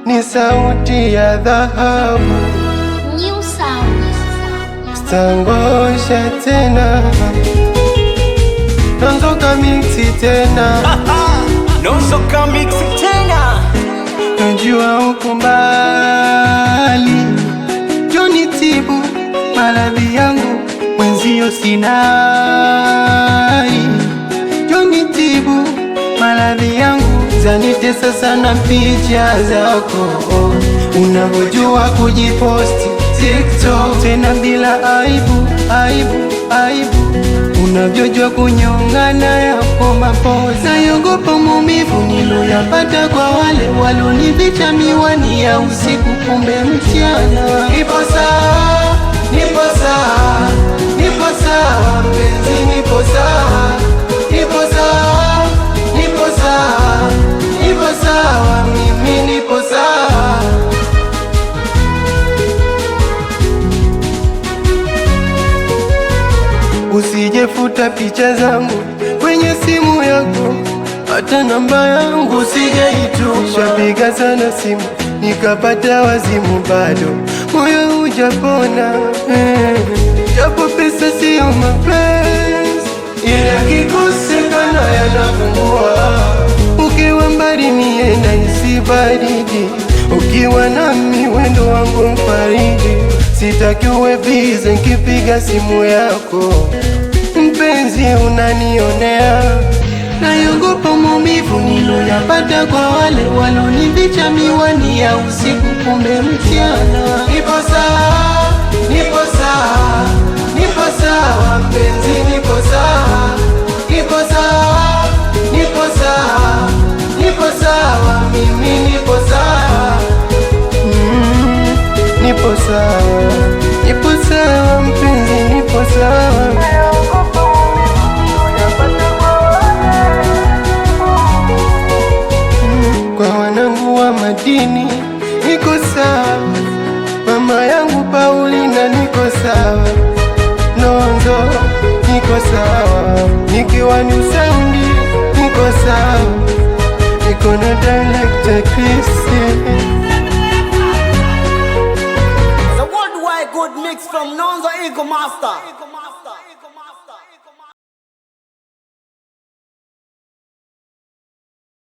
Ni sauti ya dhahabu, New sound. stangosha tena, Nonzoka mixi tena. Nonzoka mixi tena. Najua uko mbali, Joni tibu maradhi yangu, mwenzio sinai. Joni tibu maradhi yangu, zanitesa sana picha zako, unavyojua kujiposti TikTok, tena bila aibu, unavyojua kunyongana yako mapozi. Nayogopa maumivu niloyapata kwa wale walonificha miwani ya usiku, kumbe mchana. Nipo sawa, nipo sawa, nipo sawa mpenzi, nipo sawa, nipo sawa, nipo sawa, nipo sawa, mimi nipo sawa. Usijefuta picha zangu kwenye simu yako, hata namba yangu usijaituma. Shapiga sana simu nikapata wazimu, bado moyo hujapona. Japo pesa sio mapenzi, ila kikosekana yanapungua. Ukiwa mbali mie nahisi baridi, ukiwa nami wendo wangu mfariji. Sitaki uwe bize nkipiga simu yako, mpenzi unanionea. Nayogopa maumivu niloyapata kwa wale walonificha miwani ya usiku, kumbe mchana. Nipo sawa, nipo sawa, nipo sawa mpenzi, nipo sawa, nipo sawa, nipo sawa, nipo sawa, mimi nipo sawa. Nipo sawa, nipo sawa mpenzi, nipo sawa. Kwa wanangu wa madini niko sawa, mama yangu Paulina niko sawa, Nonzo niko sawa, nikiwa New Sound niko sawa, niko na director Christian. The worldwide good mix from Nonzo Eagle Master.